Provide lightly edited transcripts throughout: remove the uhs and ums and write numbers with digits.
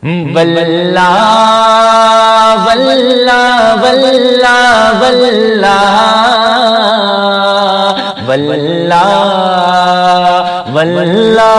واللہ واللہ واللہ واللہ واللہ واللہ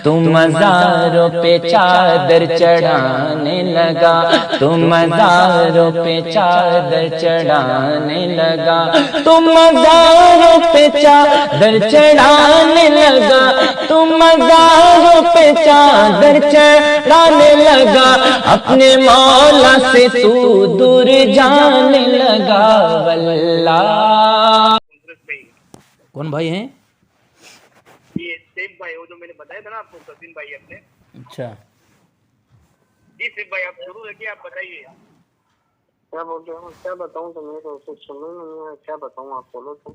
تو مزاروں پہ چادر چڑھانے لگا، تو مزاروں پہ چادر چڑھانے لگا، تو مزاروں پہ چادر چڑھانے لگا، تو مزاروں پہ چادر چڑھانے لگا، اپنے مولا سے تو دور جانے لگا۔ واللہ کون بھائی ہیں؟ یہ سیف بھائی، وہ جو میں نے بتایا تھا نا آپ کو، کزن بھائی اپنے۔ اچھا جی سیف بھائی، آپ شروع رکھیے، آپ بتائیے۔ کیا بولتے ہیں؟ کیا بتاؤں تو میرے کو کچھ سمجھ نہیں ہے، کیا بتاؤں، آپ بولو تو۔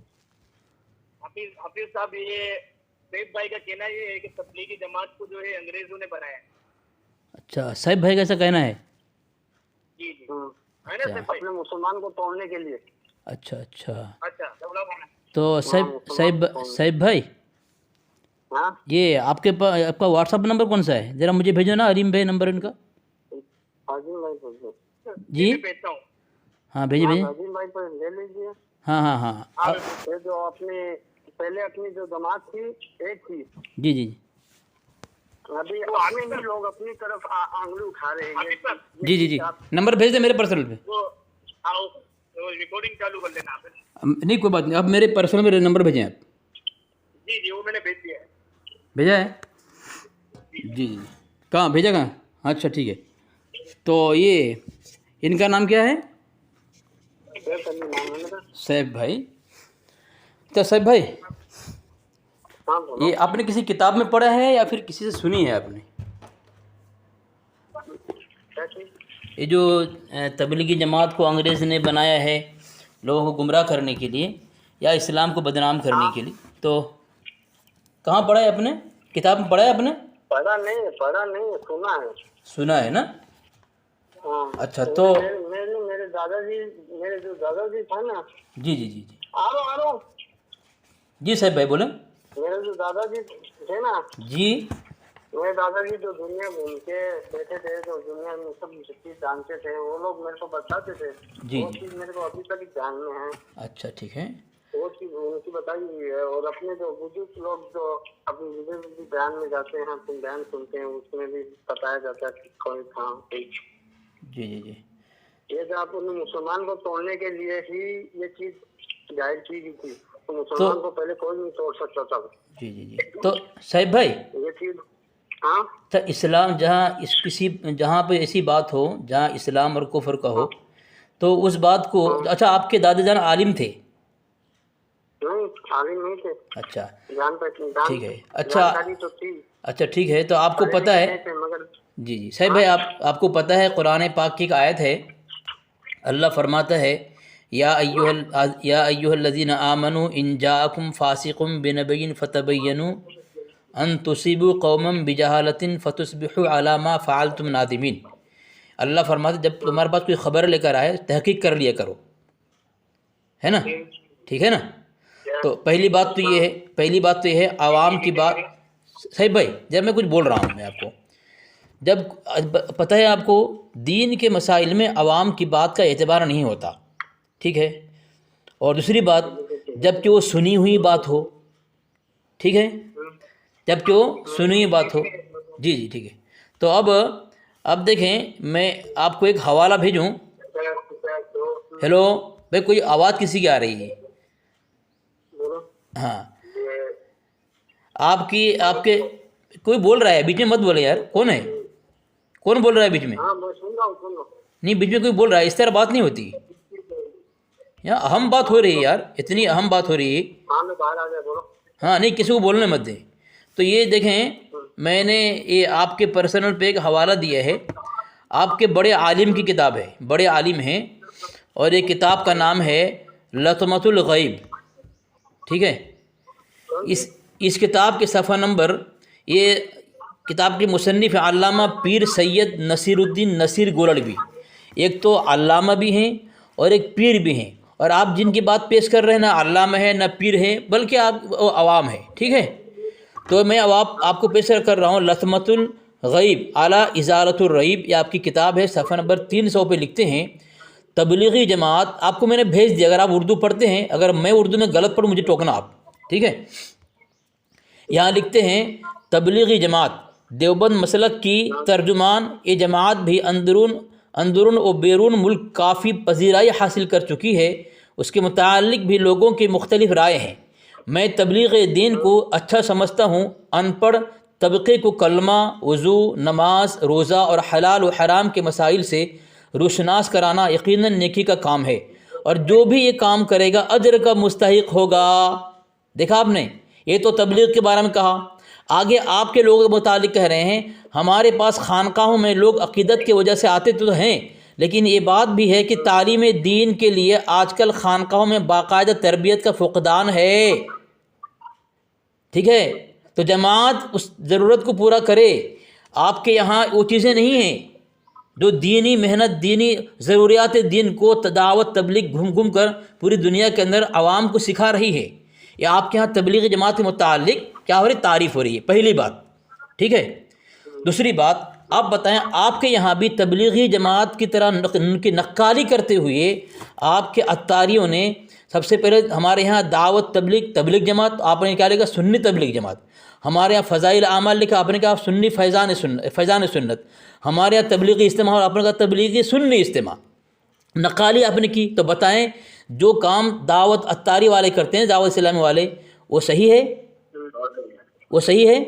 حفیظ صاحب، یہ سیف بھائی کا کہنا یہ ہے کہ تبلیغی جماعت کو جو ہے انگریزوں نے بنایا ہے۔ اچھا، صاحب بھائی کا ایسا کہنا ہے؟ جی جی، ہے نا سیف بھائی؟ اپنے مسلمان کو توڑنے کے لیے۔ اچھا اچھا، اچھا تو صاحب بھائی، ہاں یہ آپ کا واٹس ایپ نمبر کون سا ہے؟ ذرا مجھے بھیجو نا، علیم بھائی نمبر ان کا۔ عظیم بھائی کو جی بھیجتا ہوں۔ ہاں بھیجیے بھیجیے۔ عظیم بھائی کو لے لیجیے۔ ہاں ہاں ہاں، یہ جو اپنے پہلے اپنی جو جماعت تھی ایک تھی، جی جی ابھی آنے بھی لوگ اپنی طرف آنگلی اٹھا رہے ہیں۔ جی جی جی، نمبر بھیج دیں میرے پرسنل پہ۔ وہ آؤ ریکارڈنگ چالو کر لینا آپ۔ نہیں کوئی بات نہیں، آپ میرے پرسنل میں نمبر بھیجیں آپ۔ جی جی، وہ میں نے بھیج دیا ہے۔ بھیجا ہے؟ جی جی، کہاں بھیجا کہاں؟ اچھا ٹھیک ہے، تو یہ ان کا نام کیا ہے؟ صاحب بھائی۔ تو صاحب بھائی، یہ آپ نے کسی کتاب میں پڑھا ہے یا پھر کسی سے سنی ہے آپ نے؟ یہ جو تبلیغی جماعت کو انگریز نے بنایا ہے لوگوں کو گمراہ کرنے کے لیے یا اسلام کو بدنام کرنے کے لیے، تو کہاں پڑھا ہے آپ نے؟ کتاب میں پڑھا ہے آپ نے؟ پڑھا نہیں، سنا ہے۔ سنا ہے نا؟ اچھا، تو میرے دادا جی، میرے جو دادا جی تھا نا، جی جی جی جی آ رہا جی صاحب بھائی بولیں۔ میرے جو دادا جی تھے نا، جی میرے دادا جی جو دنیا گھوم کے بیٹھے تھے، جو دنیا میں سب چیز جانتے تھے، وہ لوگ میرے کو بتاتے تھے۔ جی وہ چیز میرے کو ابھی تک جان میں ہے، اچھا ٹھیک ہے۔ وہ چیز ان کی بتائی ہوئی ہے۔ اور اپنے جو بزرگ لوگ جو اپنے بزرگ بیان میں جاتے ہیں، اپنے بیان سنتے ہیں، اس میں بھی بتایا جاتا ہے کہ کون تھا۔ جی جی جی، یہ جو آپ نے مسلمان کو توڑنے کے لیے ہی یہ چیز ظاہر کی گئی تھی، تو مسلمان کو پہلے کوئی نہیں توڑ سکتا تھا۔ جی جی جی، تو صاحب بھائی، یہ چیز ہاں تو اسلام جہاں پہ ایسی بات ہو جہاں اسلام اور کفر کا ہو، تو اس بات کو، اچھا آپ کے دادا جان عالم تھے؟ نہیں، عالم نہیں تھے، اچھا جان پہچان ٹھیک ہے، جانکاری تو تھی، اچھا ٹھیک ہے، تو آپ کو پتہ ہے، مگر جی جی صاحب بھائی، آپ کو پتہ ہے قرآن پاک کی ایک آیت ہے، اللہ فرماتا ہے یا ایھا الذین آمنوا ان جاءکم فاسق بنبأ فتبینوا ان تصیبوا قوما بجہالۃ فتصبحوا علی ما فعلتم نادمین۔ اللہ فرماتا ہے جب تمہارے پاس کوئی خبر لے کر آئے تحقیق کر لیا کرو، ہے نا؟ ٹھیک ہے نا؟ تو پہلی بات تو یہ ہے عوام کی بات۔ صاحب بھائی، جب میں کچھ بول رہا ہوں میں آپ کو، جب پتہ ہے آپ کو دین کے مسائل میں عوام کی بات کا اعتبار نہیں ہوتا، ٹھیک ہے؟ اور دوسری بات، جب کہ وہ سنی ہوئی بات ہو، ٹھیک ہے؟ جب کہ وہ سنی ہوئی بات ہو، جی جی ٹھیک ہے۔ تو اب دیکھیں، میں آپ کو ایک حوالہ بھیجوں۔ ہیلو بھائی، کوئی آواز کسی کی آ رہی ہے؟ ہاں، آپ کے کوئی بول رہا ہے، بیچ میں مت بولے یار، کون ہے؟ کون بول رہا ہے بیچ میں؟ نہیں، بیچ میں کوئی بول رہا ہے، اس طرح بات نہیں ہوتی یار، اہم بات ہو رہی ہے یار، اتنی اہم بات ہو رہی ہے۔ ہاں نہیں، کسی کو بولنے مت دیں۔ تو یہ دیکھیں، میں نے یہ آپ کے پرسنل پہ ایک حوالہ دیا ہے، آپ کے بڑے عالم کی کتاب ہے، بڑے عالم ہیں، اور یہ کتاب کا نام ہے لطمۃ الغیب، ٹھیک ہے؟ اس کتاب کے صفحہ نمبر، یہ کتاب کے مصنف علامہ پیر سید نصیر الدین نصیر گولڑوی، ایک تو علامہ بھی ہیں اور ایک پیر بھی ہیں، اور آپ جن کی بات پیش کر رہے ہیں نہ علامہ ہے نہ پیر ہے، بلکہ آپ عوام ہے، ٹھیک ہے؟ تو میں اب آپ کو پیش کر رہا ہوں لطمۃ الغیب اعلیٰ ازالۃ الریب، یہ آپ کی کتاب ہے، صفحہ نمبر 300 پہ لکھتے ہیں تبلیغی جماعت، آپ کو میں نے بھیج دیا، اگر آپ اردو پڑھتے ہیں، اگر میں اردو میں غلط پڑھوں مجھے ٹوکنا آپ، ٹھیک ہے۔ یہاں لکھتے ہیں تبلیغی جماعت دیوبند مسلک کی ترجمان، یہ جماعت بھی اندرون و بیرون ملک کافی پذیرائی حاصل کر چکی ہے، اس کے متعلق بھی لوگوں کی مختلف رائے ہیں۔ میں تبلیغ دین کو اچھا سمجھتا ہوں، ان پڑھ طبقے کو کلمہ، وضو، نماز، روزہ اور حلال و حرام کے مسائل سے روشناس کرانا یقیناً نیکی کا کام ہے، اور جو بھی یہ کام کرے گا اجر کا مستحق ہوگا۔ دیکھا آپ نے، یہ تو تبلیغ کے بارے میں کہا۔ آگے آپ کے لوگوں کے متعلق کہہ رہے ہیں ہمارے پاس خانقاہوں میں لوگ عقیدت کی وجہ سے آتے تو ہیں، لیکن یہ بات بھی ہے کہ تعلیم دین کے لیے آج کل خانقاہوں میں باقاعدہ تربیت کا فقدان ہے، ٹھیک ہے۔ تو جماعت اس ضرورت کو پورا کرے۔ آپ کے یہاں وہ چیزیں نہیں ہیں جو دینی محنت، دینی ضروریات دین کو دعوت تبلیغ گھوم گھوم کر پوری دنیا کے اندر عوام کو سکھا رہی ہے۔ یہ آپ کے یہاں تبلیغی جماعت کے متعلق کیا ہو رہی، تعریف ہو رہی ہے، پہلی بات، ٹھیک ہے۔ دوسری بات، آپ بتائیں آپ کے یہاں بھی تبلیغی جماعت کی طرح ان کی نقالی کرتے ہوئے آپ کے عطاریوں نے سب سے پہلے ہمارے یہاں دعوت تبلیغ جماعت، آپ نے کیا لکھا، سنی تبلیغ جماعت۔ ہمارے یہاں فضائل اعمال لکھا، آپ نے کہا سنی فیضان سنت۔ ہمارے یہاں تبلیغی اجتماع، اور آپ نے کہا تبلیغی سنی اجتماع، نقالی آپ نے کی۔ تو بتائیں جو کام دعوت عطاری والے کرتے ہیں، دعوت اسلامی والے، وہ صحیح ہے؟ وہ صحیح ہے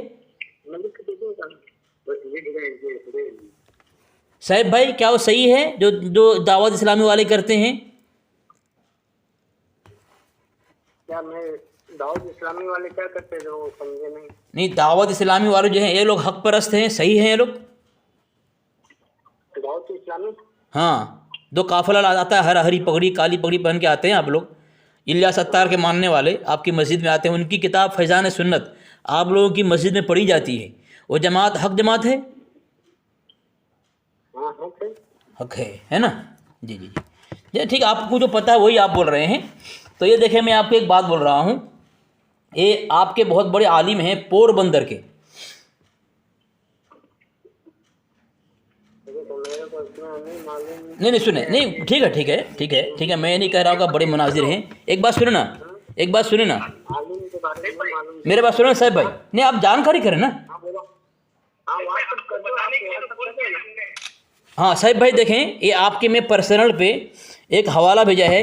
صاحب بھائی؟ کیا وہ صحیح ہے جو دعوت اسلامی والے کرتے ہیں؟ کیا میں دعوت اسلامی والے کیا کرتے ہیں وہ سمجھے نہیں؟ دعوت اسلامی والے جو ہیں یہ لوگ حق پرست ہیں، صحیح ہیں یہ لوگ؟ دعوت اسلامی، ہاں، دو قافلہ آتا ہے، ہری پگڑی کالی پگڑی پہن کے آتے ہیں آپ لوگ، الیاس اتار کے ماننے والے آپ کی مسجد میں آتے ہیں، ان کی کتاب فیضان سنت آپ لوگوں کی مسجد میں پڑھی جاتی ہے، وہ جماعت حق جماعت ہے؟ ہاں حق ہے نا؟ جی جی جی ٹھیک ہے، آپ کو جو پتہ ہے وہی آپ بول رہے ہیں۔ تو یہ دیکھیں میں آپ کو ایک بات بول رہا ہوں، یہ آپ کے بہت بڑے عالم ہیں پور بندر کے، نہیں سنیں، نہیں ٹھیک ہے، میں نہیں کہہ رہا ہوں کہ بڑے مناظر ہیں، ایک بات سنیں نا، عالم کے بارے میں معلوم میرے بات سنیں صاحب بھائی، نہیں آپ جانکاری کریں نا۔ واٹسپ کر دو، ہاں صاحب بھائی دیکھیں، یہ آپ کے میں پرسنل پہ ایک حوالہ بھیجا ہے،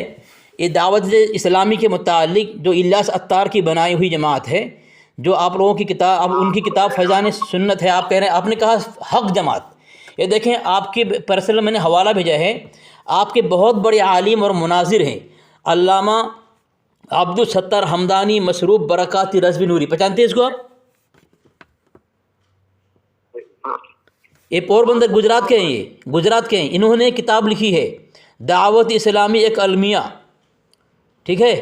یہ دعوت اسلامی کے متعلق جو الیاس اتار کی بنائی ہوئی جماعت ہے، جو آپ لوگوں کی کتاب، اب ان کی کتاب فیضان سنت ہے، آپ کہہ رہے ہیں، آپ نے کہا حق جماعت، یہ دیکھیں آپ کے پرسنل میں نے حوالہ بھیجا ہے، آپ کے بہت بڑے عالم اور مناظر ہیں علامہ عبدالستار حمدانی مصروف برکاتی رضوی نوری، پہچانتے ہیں اس کو آپ؟ یہ پور بندر گجرات کے ہیں، انہوں نے کتاب لکھی ہے دعوت اسلامی ایک المیہ، ٹھیک ہے،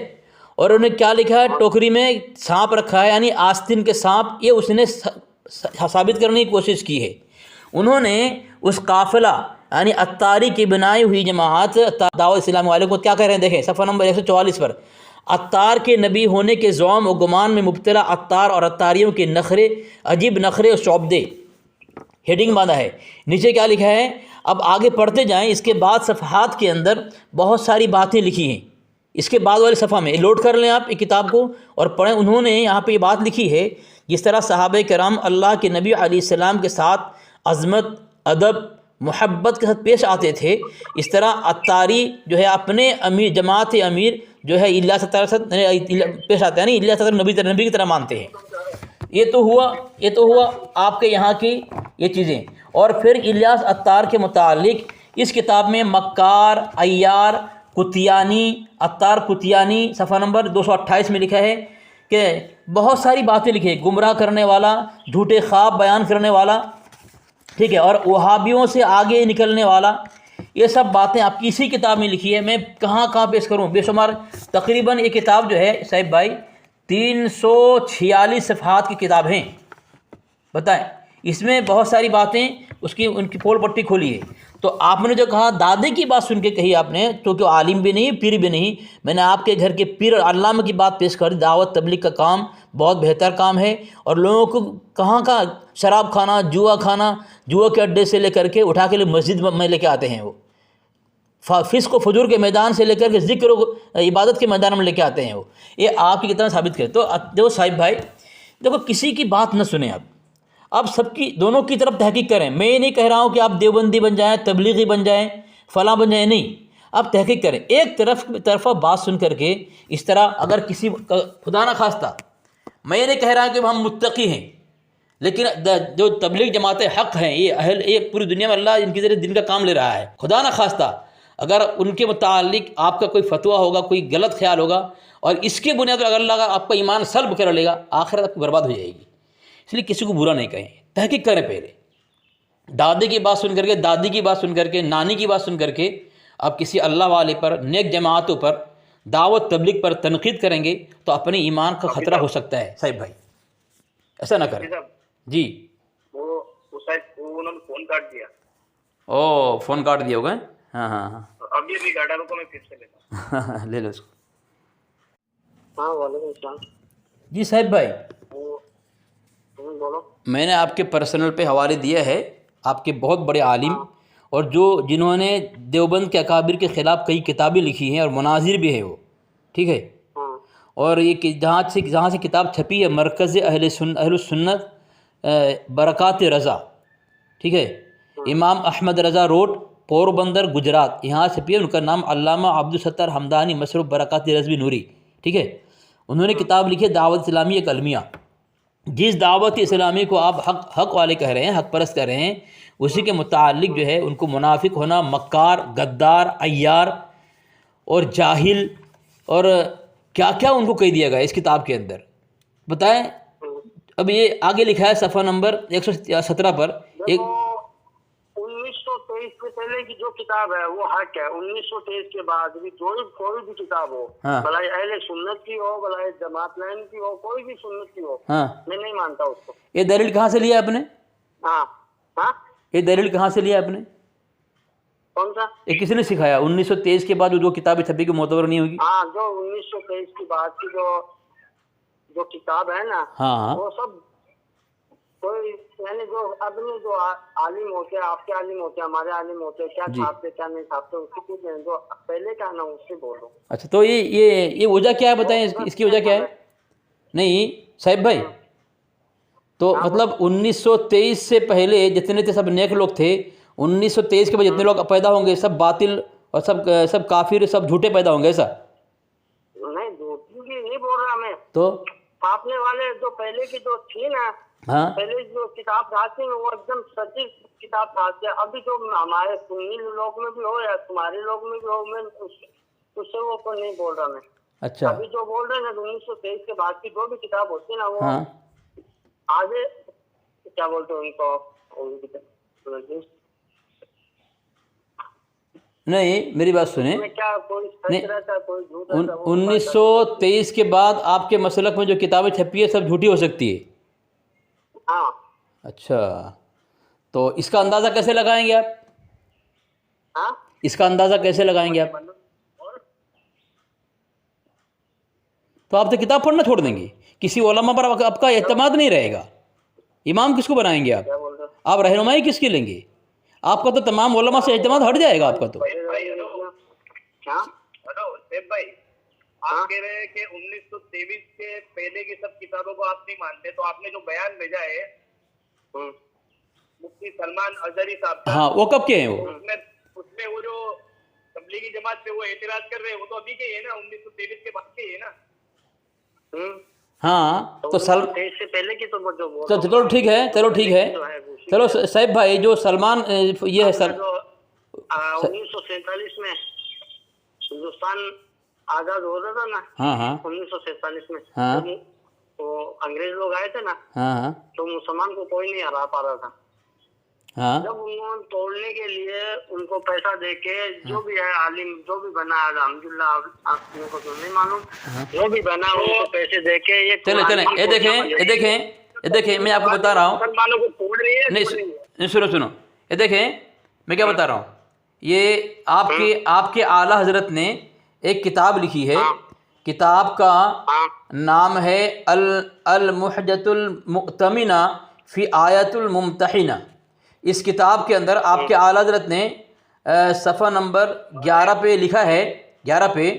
اور انہوں نے کیا لکھا ہے، ٹوکری میں سانپ رکھا ہے، یعنی آستین کے سانپ، یہ اس نے ثابت کرنے کی کوشش کی ہے۔ انہوں نے اس قافلہ یعنی عطاری کی بنائی ہوئی جماعت دعوت اسلامی والے کو کیا کہہ رہے ہیں، دیکھیں صفحہ نمبر 144 پر، عطار کے نبی ہونے کے زعم و گمان میں مبتلا عطار اور عطاریوں کے نخرے، عجیب نخرے اور شعبدے، ہیڈنگ باندھا ہے، نیچے کیا لکھا ہے، اب آگے پڑھتے جائیں، اس کے بعد صفحات کے اندر بہت ساری باتیں لکھی ہیں، اس کے بعد والے صفحہ میں لوڈ کر لیں آپ یہ کتاب کو اور پڑھیں، انہوں نے یہاں پہ یہ بات لکھی ہے، جس طرح صحابہ کرام اللہ کے نبی علیہ السلام کے ساتھ عظمت، ادب، محبت کے ساتھ پیش آتے تھے، اس طرح عطاری جو ہے اپنے امیر، جماعت امیر جو ہے الیاس اتار کے ساتھ پیش آتے ہیں، یعنی الیاس اتار نبی کی طرح مانتے ہیں۔ یہ تو ہوا آپ کے یہاں کی یہ چیزیں، اور پھر الیاس اتار کے متعلق اس کتاب میں مکار، عیار، قطیانی، عطار قطیانی صفحہ نمبر 228 میں لکھا ہے کہ بہت ساری باتیں لکھی ہیں، گمراہ کرنے والا، جھوٹے خواب بیان کرنے والا، ٹھیک ہے، اور وہابیوں سے آگے نکلنے والا، یہ سب باتیں آپ کی اسی کتاب میں لکھی ہے۔ میں کہاں پیش کروں، بے شمار، تقریباً یہ کتاب جو ہے صاحب بھائی 346 صفحات کی کتاب ہیں، بتائیں، اس میں بہت ساری باتیں ان کی پول پٹی کھولی ہے۔ تو آپ نے جو کہا دادے کی بات سن کے کہی آپ نے، تو کہ عالم بھی نہیں پیر بھی نہیں، میں نے آپ کے گھر کے پیر اور علامہ کی بات پیش کر دی۔ دعوت تبلیغ کا کام بہت بہتر کام ہے، اور لوگوں کو کہاں کا شراب کھانا، جوا کے اڈے سے لے کر کے اٹھا کے مسجد میں لے کے آتے ہیں، وہ فسق و فجور کے میدان سے لے کر کے ذکر و عبادت کے میدان میں لے کے آتے ہیں وہ۔ یہ آپ کی کتنا ثابت کرے؟ تو دیکھو صاحب بھائی، دیکھو کسی کی بات نہ سنیں آپ سب کی، دونوں کی طرف تحقیق کریں۔ میں یہ نہیں کہہ رہا ہوں کہ آپ دیوبندی بن جائیں، تبلیغی بن جائیں، فلاں بن جائیں، نہیں، آپ تحقیق کریں۔ ایک طرفہ بات سن کر کے اس طرح اگر کسی خدا نہ خواستہ، میں یہ نہیں کہہ رہا کہ ہم متقی ہیں، لیکن جو تبلیغ جماعت حق ہیں، یہ پوری دنیا میں اللہ ان کے ذریعے دین کا کام لے رہا ہے، خدا نہ خواستہ اگر ان کے متعلق آپ کا کوئی فتویٰ ہوگا، کوئی غلط خیال ہوگا، اور اس کے بنیاد پر اگر اللہ آپ کا ایمان سلب کر لے گا، آخرت آپ کی برباد ہو جائے گی۔ اس لیے کسی کو برا نہیں کہیں، تحقیق کریں پہلے۔ دادے کی بات سن کر کے، دادی کی بات سن کر کے، نانی کی بات سن کر کے آپ کسی اللہ والے پر، نیک جماعتوں پر، دعوت تبلیغ پر تنقید کریں گے تو اپنے ایمان کا خطرہ ہو سکتا ہے۔ صاحب بھائی ایسا نہ کریں۔ جی وہ شاید انہوں نے فون کاٹ دیا۔ او فون کاٹ دیا ہوگا؟ ہاں ابھی بھی کاٹا، رکو میں پھر سے لیتا ہوں۔ لے لو اس کو۔ ہاں وعلیکم السلام۔ جی صاحب بھائی، بولو۔ میں نے آپ کے پرسنل پہ حوالے دیا ہے، آپ کے بہت بڑے عالم، اور جنہوں نے دیوبند کے اکابر کے خلاف کئی کتابیں لکھی ہیں، اور مناظر بھی ہے وہ، ٹھیک ہے۔ اور یہ جہاں سے کتاب چھپی ہے، مرکز اہل السنت برکات رضا، ٹھیک ہے، امام احمد رضا روڈ، پوربندر، گجرات، یہاں چھپی ہے۔ ان کا نام علامہ عبدالستار حمدانی مصرف برکات رضوی نوری، ٹھیک ہے۔ انہوں نے کتاب لکھی ہے دعوت اسلامی ایک المیہ۔ جس دعوت اسلامی کو آپ حق والے کہہ رہے ہیں، حق پرست کہہ رہے ہیں، اسی کے متعلق جو ہے ان کو منافق ہونا، مکار، غدار، عیار اور جاہل، اور کیا کیا ان کو کہہ دیا گیا اس کتاب کے اندر، بتائیں۔ اب یہ آگے لکھا ہے صفحہ نمبر 117 پر، ایک 1923 سے پہلے کی جو کتاب ہے وہ حق ہے، 1923 کے بعد بھی کوئی بھی کتاب ہو، بھلائی اہل سنت کی ہو، بھلائی جماعت لائن کی ہو، کوئی بھی سنت کی ہو، میں نہیں مانتا اس کو۔ یہ دلیل کہاں سے لیا آپ نے؟ ہاں یہ دلیل کہاں سے لیا آپ نے؟ کون سا؟ یہ کس نے سکھایا 1923 کے بعد جو کتابیں چھپی کی معتبر نہیں ہوگی؟ ہاں جو 1923 کے بعد کی جو کتاب ہے نا، ہاں وہ سب کوئی یعنی جو اپنے جو عالم ہوتے ہیں، آپ کے عالم ہوتے ہیں، ہمارے عالم ہوتے ہیں، کیا چھاپتے کیا نہیں چھاپتے، اس کی کچھ جو پہلے کا نا اس سے بولو۔ اچھا، تو یہ وجہ کیا ہے بتائیں، اس کی وجہ کیا ہے؟ نہیں صاحب بھائی، تو مطلب 1923 سے پہلے جتنے تھے سب نیک لوگ تھے، 1923 کے بعد جتنے لوگ پیدا ہوں گے سب باطل اور سب کافر، سب جھوٹے پیدا ہوں گے، ایسا نہیں؟ جھوٹی نہیں بول رہا میں، تو چھاپنے والے جو پہلے کی جو تھی نا، پہلے جو کتاب چھاپتے ہیں وہ ایک دم سچی کتاب چھاپتے ہیں۔ ابھی جو ہمارے سنی لوگ میں بھی ہو یا تمہارے لوگ میں بھی ہو، میں اس سے وہ کو نہیں بول رہا میں۔ اچھا، ابھی جو بول رہے ہیں نا 1923 کے بعد کی جو بھی کتاب ہوتی ہے نا، وہ آگے کیا بولتے ہیں ان کو، نہیں میری بات سنیں، کیا کوئی سچ رہتا ہے کوئی جھوٹ رہتا ہے۔ 1923 کے بعد آپ کے مسلک میں جو کتابیں چھپی ہے سب جھوٹی ہو سکتی ہے؟ ہاں۔ اچھا، تو اس کا اندازہ کیسے لگائیں گے آپ؟ ہاں، اس کا اندازہ کیسے لگائیں گے آپ؟ تو آپ تو کتاب پڑھنا چھوڑ دیں گے، کسی علماء پر آپ کا اعتماد نہیں رہے گا، امام کس کو بنائیں گے آپ رہنمائی کس کی لیں گے؟ آپ کا تو تمام علماء سے اعتماد ہٹ جائے گا آپ کا تو۔ آپ کہہ رہے ہیں کہ 1923 کے پہلے کی سب کتابوں کو آپ نہیں مانتے، تو آپ نے جو بیان بھیجا ہے مفتی سلمان اظہری صاحب کا، ہاں وہ کب کے ہیں؟ وہ اس میں وہ جو تبلیغی جماعت پہ وہ اعتراض کر رہے ہیں، وہ تو ابھی کے ہی ہے نا، 1923 کے بعد کے ہی ہے نا۔ ہاں تو سے پہلے کی تو چلو ٹھیک ہے، چلو صاحب بھائی، جو سلمان یہ ہے 1947 میں ہندوستان آزاد ہو رہا تھا نا، ہاں 1947 میں، ہاں تو انگریز لوگ آئے تھے نا، ہاں تو مسلمان کو کوئی نہیں ہرا پا رہا تھا۔ ہاں جب انہوں نے توڑنے کے لیے ان کو پیسہ دے کے جو بھی ہے عالم جو بھی بنا، الحمدللہ آپ کو تو نہیں معلوم، جو بھی بنا ان کو پیسے دے کے چلیں یہ دیکھیں میں آپ کو بتا رہا ہوں، مسلمانوں کو توڑ رہی ہے۔ نہیں سنو یہ دیکھیں، میں کیا بتا رہا ہوں، یہ آپ کے اعلیٰ حضرت نے ایک کتاب لکھی ہے، کتاب کا نام ہے المحجۃ المؤتمنہ فی آیۃ الممتحنہ۔ اس کتاب کے اندر آپ کے اعلیٰ حضرت نے صفحہ نمبر 11 پہ لکھا ہے، 11 پہ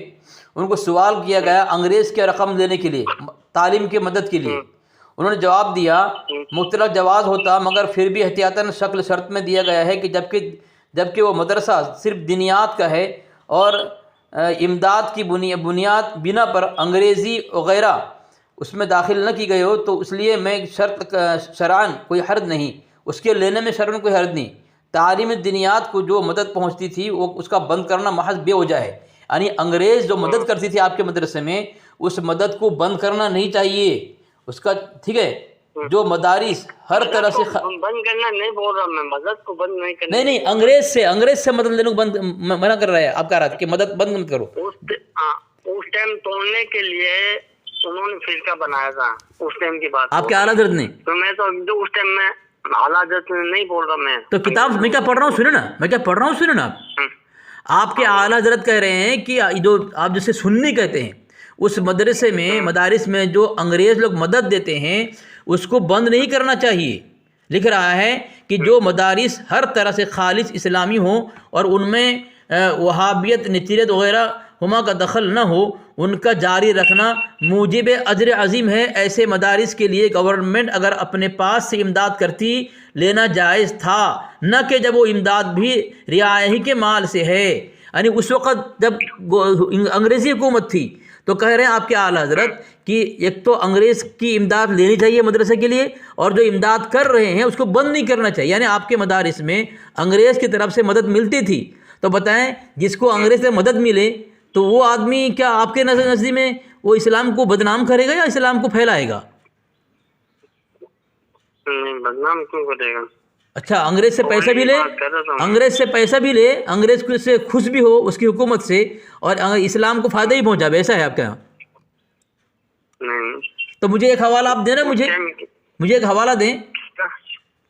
ان کو سوال کیا گیا انگریز کے رقم لینے کے لیے، تعلیم کی مدد کے لیے۔ انہوں نے جواب دیا مختلف جواز ہوتا، مگر پھر بھی احتیاطاً شکل شرط میں دیا گیا ہے کہ جبکہ وہ مدرسہ صرف دینیات کا ہے اور امداد کی بنیاد بنا پر انگریزی وغیرہ اس میں داخل نہ کی گئی ہو، تو اس لیے میں شرط شرعاً کوئی حرج نہیں، اس کے لینے میں شرعاً کوئی حرج نہیں۔ تعلیم دینیات کو جو مدد پہنچتی تھی وہ اس کا بند کرنا محض بے وجہ ہے، یعنی انگریز جو مدد کرتی تھی آپ کے مدرسے میں، اس مدد کو بند کرنا نہیں چاہیے اس کا، ٹھیک ہے؟ جو مدارس ہر طرح سے بند کرنا نہیں بول رہا میں، مدد کو بند نہیں کرنا، نہیں انگریز سے مدد لینے کو بند منع کر رہا ہے، آپ کہہ رہا کہ مدد بند مت کرو۔ اس ٹائم توڑنے کے لیے انہوں نے فرقہ بنایا تھا، اس ٹائم کی بات آپ کے اعلیٰ حضرت نے، تو میں تو جو اس ٹائم میں اعلیٰ حضرت نہیں بول رہا میں تو کتاب میں کیا پڑھ رہا ہوں سنیں نا، آپ کے اعلیٰ حضرت کہہ رہے ہیں کہ جو آپ جسے سنی کہتے ہیں، اس مدارس میں جو انگریز لوگ مدد دیتے ہیں اس کو بند نہیں کرنا چاہیے۔ لکھ رہا ہے کہ جو مدارس ہر طرح سے خالص اسلامی ہوں اور ان میں وہابیت نچیرت وغیرہ ہما کا دخل نہ ہو، ان کا جاری رکھنا موجب اجر عظیم ہے۔ ایسے مدارس کے لیے گورنمنٹ اگر اپنے پاس سے امداد کرتی لینا جائز تھا، نہ کہ جب وہ امداد بھی رعایہ کے مال سے ہے، یعنی اس وقت جب انگریزی حکومت تھی تو کہہ رہے ہیں آپ کے اعلیٰ حضرت کہ ایک تو انگریز کی امداد لینی چاہیے مدرسے کے لیے، اور جو امداد کر رہے ہیں اس کو بند نہیں کرنا چاہیے۔ یعنی آپ کے مدارس میں انگریز کی طرف سے مدد ملتی تھی، تو بتائیں جس کو انگریز سے مدد ملے تو وہ آدمی کیا آپ کے نزدیک میں وہ اسلام کو بدنام کرے گا یا اسلام کو پھیلائے گا؟ بدنام کیوں کرے گا؟ اچھا، انگریز سے پیسہ بھی لے، انگریز سے خوش بھی ہو اس کی حکومت سے، اور اسلام کو فائدہ ہی پہنچا، ایسا ہے آپ کا؟ تو مجھے ایک حوالہ آپ دیں نا، مجھے ایک حوالہ دیں۔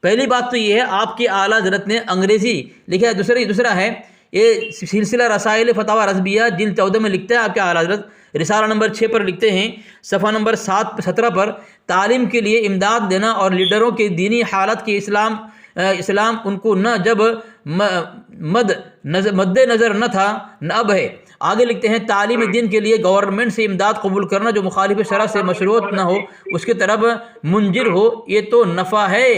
پہلی بات تو یہ ہے آپ کے اعلیٰ حضرت نے انگریزی لکھا ہے، دوسرا ہے یہ سلسلہ رسائل فتاوی رضویہ جلد 14 میں لکھتے ہیں آپ کے اعلیٰ حضرت، رسالہ نمبر 6 پر لکھتے ہیں، صفحہ نمبر 17 پر، تعلیم کے لیے امداد دینا اور لیڈروں کے دینی حالت کے اسلام ان کو نہ جب مد نظر نہ تھا نہ اب ہے۔ آگے لکھتے ہیں تعلیم دین کے لیے گورنمنٹ سے امداد قبول کرنا جو مخالف شرع سے مشروط نہ ہو، اس کی طرف منجر ہو، یہ تو نفع ہے۔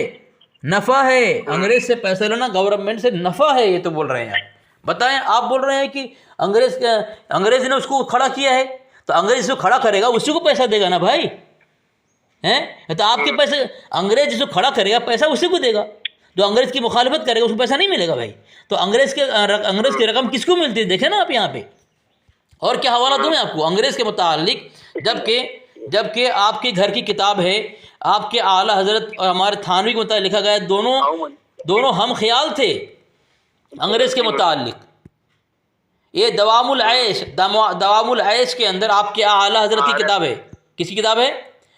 انگریز سے پیسہ لینا گورنمنٹ سے نفع ہے، یہ تو بول رہے ہیں آپ۔ بتائیں، آپ بول رہے ہیں کہ انگریز نے اس کو کھڑا کیا ہے، تو انگریز جو کھڑا کرے گا اسی کو پیسہ دے گا نا بھائی، ہیں؟ تو آپ کے پیسے انگریز جس کو کھڑا کرے گا پیسہ اسی کو دے گا، جو انگریز کی مخالفت کرے گا اس کو پیسہ نہیں ملے گا بھائی۔ تو انگریز کی رقم کس کو ملتی ہے دیکھیں نا آپ یہاں پہ۔ اور کیا حوالہ دوں میں آپ کو انگریز کے متعلق، جبکہ آپ کے گھر کی کتاب ہے، آپ کے اعلیٰ حضرت اور ہمارے تھانوی کے متعلق لکھا گیا ہے، دونوں ہم خیال تھے انگریز کے متعلق۔ یہ دوام العیش کے اندر آپ کے اعلیٰ حضرت کی کتاب ہے، کس کی کتاب ہے؟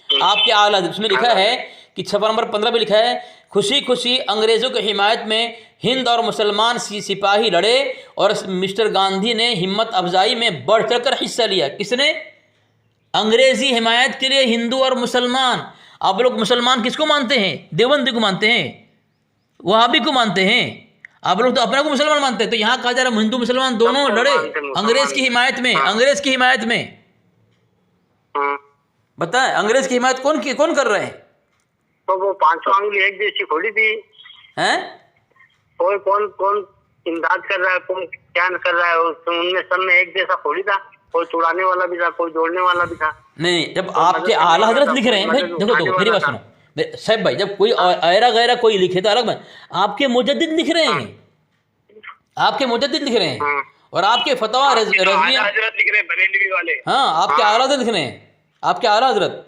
آپ کے اعلیٰ حضرت، اس میں لکھا ہے کہ صفحہ نمبر 15 پہ لکھا ہے، خوشی انگریزوں کی حمایت میں ہند اور مسلمان سپاہی لڑے اور مسٹر گاندھی نے ہمت افزائی میں بڑھ چڑھ کر حصہ لیا۔ کس نے؟ انگریزی حمایت کے لیے ہندو اور مسلمان۔ آپ لوگ مسلمان کس کو مانتے ہیں؟ دیوبندی کو مانتے ہیں، وہابی کو مانتے ہیں، آپ لوگ تو اپنے کو مسلمان مانتے ہیں۔ تو یہاں کہا جا رہا ہے ہندو مسلمان دونوں لڑے انگریز کی حمایت میں، بتائیں انگریز کی حمایت کون کر رہے ہیں؟ تو وہ 5 انگلی ایک جیسی کھولی تھی، کون امداد کر رہا ہے، کون کیا کر رہا ہے، ان میں سب میں ایک جیسا کھولی تھا، کوئی چڑانے والا بھی تھا، کوئی جوڑنے والا بھی تھا۔ نہیں، جب آپ کے اعلیٰ حضرت لکھ رہے ہیں بھائی، دیکھو تو میری بات سنو صاحب بھائی، جب کوئی ایرا غیرہ کوئی لکھے تو الگ بات، آپ کے مجدد لکھ رہے ہیں، اور آپ کے فتویٰ رضویہ، ہاں آپ کے اعلیٰ حضرت لکھ رہے ہیں، آپ کے اعلیٰ حضرت،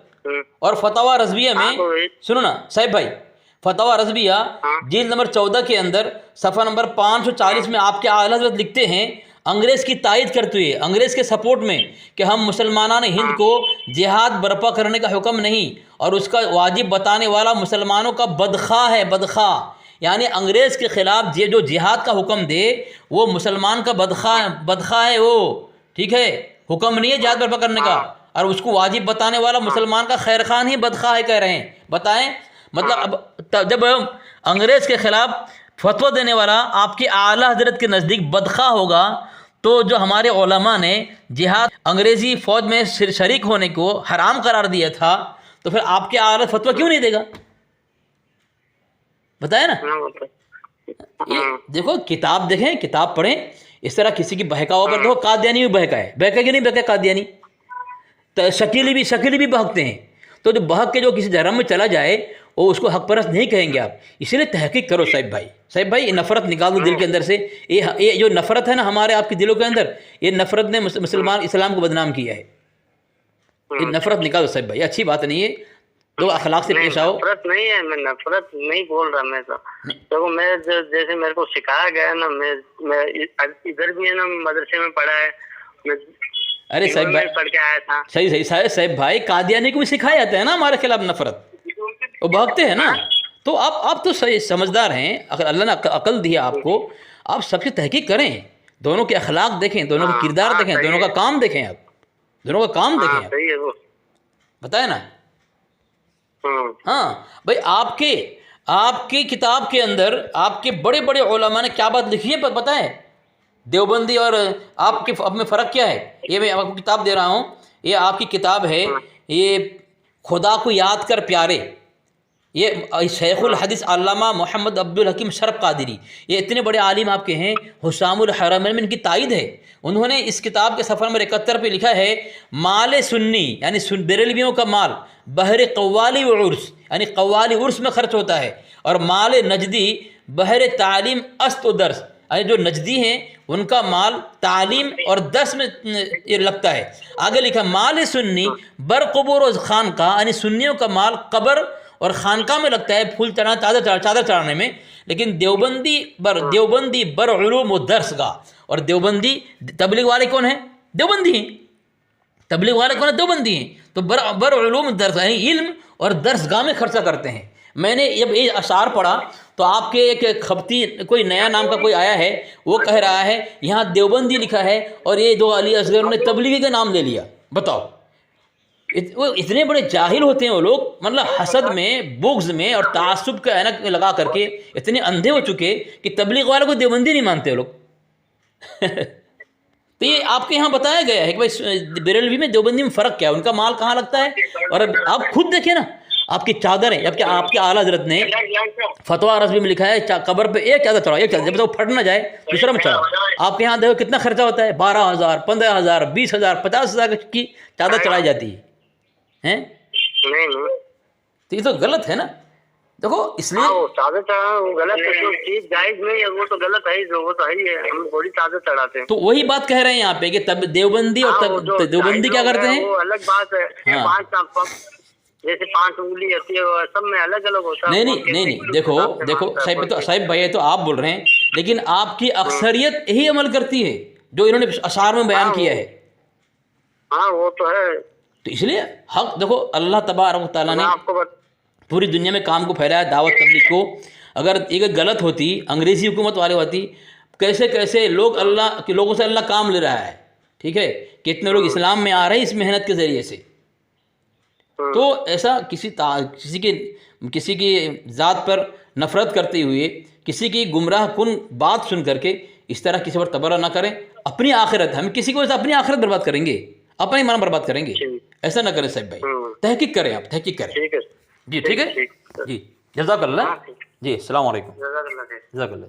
اور فتویٰ رضویہ میں سنو نا صاحب بھائی، فتویٰ رضویہ جلد نمبر 14 کے اندر صفحہ نمبر 540 میں آپ کے اعلیٰ حضرت لکھتے ہیں، انگریز کی تائید کرتے ہوئے، انگریز کے سپورٹ میں، کہ ہم مسلمانان ہند کو جہاد برپا کرنے کا حکم نہیں، اور اس کا واجب بتانے والا مسلمانوں کا بدخواہ ہے، بدخواہ، یعنی انگریز کے خلاف یہ جو جہاد کا حکم دے وہ مسلمان کا بدخواہ ہے وہ، ٹھیک ہے، حکم نہیں ہے جہاد برپا کرنے کا، اور اس کو واجب بتانے والا مسلمان کا خیر خان ہی بدخواہ ہے کہہ رہے ہیں۔ بتائیں مطلب اب جب انگریز کے خلاف فتویٰ دینے والا آپ کے اعلیٰ حضرت کے نزدیک بدخواہ ہوگا، تو جو ہمارے علماء نے جہاد انگریزی فوج میں شریک ہونے کو حرام قرار دیا تھا، تو پھر آپ کے اعلیٰ فتویٰ کیوں نہیں دے گا؟ بتائیں نا۔ دیکھو کتاب دیکھیں، کتاب پڑھیں، اس طرح کسی کی بہکاؤ پر، دیکھو قادیانی بھی بہکا ہے، بہکا کہ نہیں بہکا قادیانی؟ تو شکیلی بھی بہکتے ہیں، تو جو بہک کے جو کسی دھرم میں چلا جائے وہ اس کو حق پرست نہیں کہیں گے آپ، اس لیے تحقیق کرو صاحب بھائی، یہ نفرت نکال دو دل کے اندر سے، یہ جو نفرت ہے نا ہمارے آپ کے دلوں کے اندر، یہ نفرت نے مسلمان اسلام کو بدنام کیا ہے، یہ نفرت نکال دو صاحب بھائی، اچھی بات نہیں ہے، لوگ اخلاق سے پیش آؤ۔ نفرت نہیں ہے، میں نفرت نہیں بول رہا، میں تو دیکھو میں جیسے میرے کو سکھایا گیا ہے نا، میں ادھر بھی ہے نا مدرسے میں پڑھا ہے، ارے صاحب بھائی پڑھ کے آیا تھا، صحیح صاحب بھائی، قادیانی کو بھی سکھایا جاتا ہے نا ہمارے خلاف نفرت، وہ بھاگتے ہیں نا، تو آپ تو صحیح سمجھدار ہیں، اگر اللہ نے عقل دی ہے آپ کو، آپ سب سے تحقیق کریں، دونوں کے اخلاق دیکھیں، دونوں کا کردار دیکھیں، دونوں کا کام دیکھیں، آپ دونوں کا کام دیکھیں آپ، صحیح ہے وہ، بتائیں نا۔ ہاں بھائی، آپ کی کتاب کے اندر آپ کے بڑے بڑے علماء نے کیا بات لکھی ہے بتائیں، دیوبندی اور آپ کے اب میں فرق کیا ہے؟ یہ میں آپ کو کتاب دے رہا ہوں، یہ آپ کی کتاب ہے، یہ خدا کو یاد کر پیارے، یہ شیخ الحدیث علامہ محمد عبد الحکیم شرف قادری، یہ اتنے بڑے عالم آپ کے ہیں، حسام الحرمین میں ان کی تائید ہے، انہوں نے اس کتاب کے صفحہ نمبر 71 پہ لکھا ہے، مال سنی یعنی بریلویوں کا مال بحر قوالی و عرس، یعنی قوالی عرس میں خرچ ہوتا ہے، اور مال نجدی بحر تعلیم است و درس، یعنی جو نجدی ہیں ان کا مال تعلیم اور درس میں یہ لگتا ہے۔ آگے لکھا مال سنی بر قبور و خانقاہ، یعنی سنیوں کا مال قبر اور خانقاہ میں لگتا ہے، پھول چڑھانا، چادر چڑھانے میں، لیکن دیوبندی بر علوم و درس گاہ، اور دیوبندی تبلیغ والے کون ہیں؟ دیوبندی ہیں، تبلیغ والے کون ہیں؟ دیوبندی ہیں، تو بر علوم درس یعنی علم اور درس گاہ میں خرچہ کرتے ہیں۔ میں نے جب یہ اشعار پڑھا تو آپ کے ایک خبتی کوئی نیا نام کا کوئی آیا ہے، وہ کہہ رہا ہے یہاں دیوبندی لکھا ہے اور یہ دو علی اصغر نے تبلیغی کا نام لے لیا، بتاؤ، وہ اتنے بڑے جاہل ہوتے ہیں وہ لوگ، مطلب حسد میں، بغض میں اور تعصب کا عینک لگا کر کے اتنے اندھے ہو چکے کہ تبلیغ والوں کو دیوبندی نہیں مانتے وہ لوگ۔ تو یہ آپ کے یہاں بتایا گیا ہے کہ بھائی بریلوی میں دیوبندی میں فرق کیا ہے، ان کا مال کہاں لگتا ہے، اور اب آپ خود دیکھیں نا، آپ کی چادریں، جبکہ آپ کے اعلیٰ حضرت نے فتویٰ رضوی میں لکھا ہے قبر پہ ایک چادر چڑھاؤ، ایک چادر، جب تک وہ پھٹ نہ جائے دوسرا میں چڑھاؤ۔ آپ کے یہاں دیکھو کتنا خرچہ ہوتا ہے، 12,000 15,000 20,000 50,000 کی چادر چڑھائی جاتی ہے، تو یہ تو غلط ہے نا، دیکھو اس لیے چادر چڑھانا وہ غلط ہے، جو چیز جائز نہیں ہے وہ تو غلط ہے ہی، وہ تو ہے ہی ہے، ہم تھوڑی چادر چڑھاتے ہیں۔ تو وہی بات کہہ رہے ہیں یہاں پہ کہ تب دیوبندی اور دیوبندی کیا کرتے ہیں، وہ الگ بات ہے، جیسے 5 انگلی ہوتی ہے سب میں الگ الگ ہوتا ہے۔ نہیں، دیکھو صاحب بھائی تو آپ بول رہے ہیں، لیکن آپ کی اکثریت یہی عمل کرتی ہے جو انہوں نے اشعار میں بیان کیا ہے۔ ہاں وہ تو ہے، تو اس لیے حق دیکھو، اللہ تبارک و تعالیٰ نے پوری دنیا میں کام کو پھیلایا، دعوت تبلیغ کو، اگر یہ غلط ہوتی، انگریزی حکومت والے ہوتی، کیسے لوگوں سے اللہ کام لے رہا ہے، ٹھیک ہے، کتنے لوگ اسلام میں آ رہے ہیں اس محنت کے ذریعے سے، تو ایسا کسی کی ذات پر نفرت کرتے ہوئے، کسی کی گمراہ کن بات سن کر کے اس طرح کسی پر تبرہ نہ کریں، اپنی آخرت، ہم کسی کو اپنی آخرت برباد کریں گے، اپنا ایمان برباد کریں گے، ایسا نہ کریں صاحب بھائی، تحقیق کریں، آپ تحقیق کریں جی، ٹھیک ہے جی، جزاک اللہ جی، السلام علیکم، جزاک اللہ۔